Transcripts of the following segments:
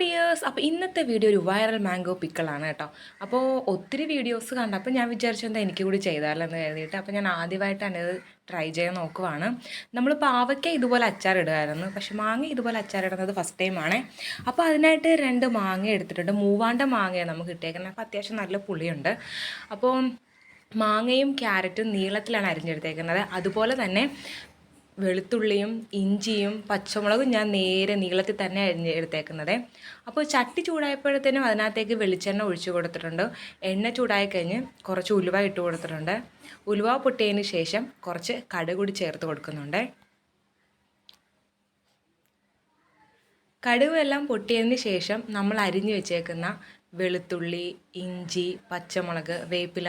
Dears. അപ്പോൾ ഇന്നത്തെ video ഒരു വൈറൽ മാംഗോ പിക്കിളാണ് കേട്ടോ. അപ്പോൾ ഒത്തിരി വീഡിയോസ് കണ്ടപ്പോൾ ഞാൻ വിചാരിച്ചു എന്താ എനിക്ക് കൂടി ചെയ്താലോ എന്ന് കരുതിയിട്ട്. അപ്പോൾ ഞാൻ ആദ്യമായിട്ട് തന്നെ ഇത് ട്രൈ ചെയ്യാൻ നോക്കുവാണ്. നമ്മൾ പാവയ്ക്ക ഇതുപോലെ അച്ചാറിടുമായിരുന്നു, പക്ഷെ മാങ്ങ ഇതുപോലെ അച്ചാറിടുന്നത് ഫസ്റ്റ് ടൈമാണ്. അപ്പോൾ അതിനായിട്ട് 2 മാങ്ങ എടുത്തിട്ടുണ്ട്. മൂവാണ്ട മാങ്ങയാണ് നമുക്ക് കിട്ടിയേക്കുന്നത്. അപ്പോൾ അത്യാവശ്യം നല്ല പുളിയുണ്ട്. അപ്പോൾ മാങ്ങയും ക്യാരറ്റും നീളത്തിലാണ് അരിഞ്ഞെടുത്തേക്കുന്നത്. അതുപോലെ തന്നെ വെളുത്തുള്ളിയും ഇഞ്ചിയും പച്ചമുളകും ഞാൻ നേരെ നീളത്തിൽ തന്നെ എടുത്തേക്കുന്നത്. അപ്പോൾ ചട്ടി ചൂടായപ്പോഴത്തേനും അതിനകത്തേക്ക് വെളിച്ചെണ്ണ ഒഴിച്ചു കൊടുത്തിട്ടുണ്ട്. എണ്ണ ചൂടായി കഴിഞ്ഞ് കുറച്ച് ഉലുവ ഇട്ട് കൊടുത്തിട്ടുണ്ട്. ഉലുവ പൊട്ടിയതിന് ശേഷം കുറച്ച് കടുക് കൂടി ചേർത്ത് കൊടുക്കുന്നുണ്ട്. കടുവെല്ലാം പൊട്ടിയതിന് ശേഷം നമ്മൾ അരിഞ്ഞു വെച്ചേക്കുന്ന വെളുത്തുള്ളി, ഇഞ്ചി, പച്ചമുളക്, വേപ്പില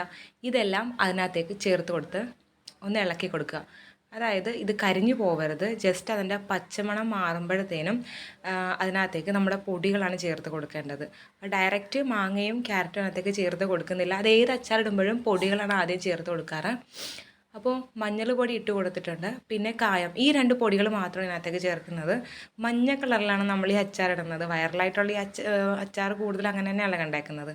ഇതെല്ലാം അതിനകത്തേക്ക് ചേർത്ത് കൊടുത്ത് ഒന്ന് ഇളക്കി കൊടുക്കുക. അതായത് ഇത് കരിഞ്ഞു പോകരുത്. ജസ്റ്റ് അതിൻ്റെ പച്ചമണം മാറുമ്പോഴത്തേനും അതിനകത്തേക്ക് നമ്മുടെ പൊടികളാണ് ചേർത്ത് കൊടുക്കേണ്ടത്. ഡയറക്റ്റ് മാങ്ങയും ക്യാരറ്റും അതിനകത്തേക്ക് ചേർത്ത് കൊടുക്കുന്നില്ല. അത് ഏത് അച്ചാറിടുമ്പോഴും പൊടികളാണ് ആദ്യം ചേർത്ത് കൊടുക്കാറ്. അപ്പോൾ മഞ്ഞൾ പൊടി ഇട്ട് കൊടുത്തിട്ടുണ്ട്, പിന്നെ കായം. ഈ 2 പൊടികൾ മാത്രമാണ് ഇതിനകത്തേക്ക് ചേർക്കുന്നത്. മഞ്ഞ കളറിലാണ് നമ്മൾ ഈ അച്ചാറിടുന്നത്. വൈറലായിട്ടുള്ള ഈ അച്ചാർ കൂടുതൽ അങ്ങനെ തന്നെയാണ് ഉണ്ടാക്കുന്നത്.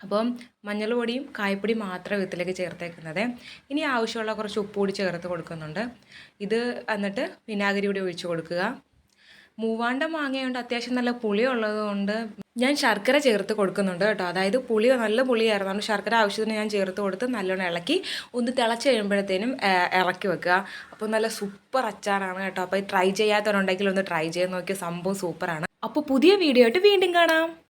അപ്പം മഞ്ഞൾ പൊടിയും കായപ്പൊടിയും മാത്രം ഇതിലേക്ക് ചേർത്തേക്കുന്നത്. ഇനി ആവശ്യമുള്ള കുറച്ച് ഉപ്പ് കൂടി ചേർത്ത് കൊടുക്കുന്നുണ്ട്. ഇത് എന്നിട്ട് വിനാഗിരി കൂടി ഒഴിച്ച് കൊടുക്കുക. മൂവാണ്ട മാങ്ങയുണ്ട്, അത്യാവശ്യം നല്ല പുളി ഉള്ളതുകൊണ്ട് ഞാൻ ശർക്കര ചേർത്ത് കൊടുക്കുന്നുണ്ട് കേട്ടോ. അതായത് പുളി നല്ല പുളിയായിരുന്നു, ശർക്കര ആവശ്യത്തിന് ഞാൻ ചേർത്ത് കൊടുത്ത് നല്ലോണം ഇളക്കി ഒന്ന് തിളച്ച് കഴിയുമ്പോഴത്തേനും ഇറക്കി വെക്കുക. അപ്പോൾ നല്ല സൂപ്പർ അച്ചാറാണ് കേട്ടോ. അപ്പോൾ ട്രൈ ചെയ്യാത്തവരുണ്ടെങ്കിൽ ഒന്ന് ട്രൈ ചെയ്ത് നോക്കിയ സംഭവം സൂപ്പറാണ്. അപ്പോൾ പുതിയ വീഡിയോ ആയിട്ട് വീണ്ടും കാണാം.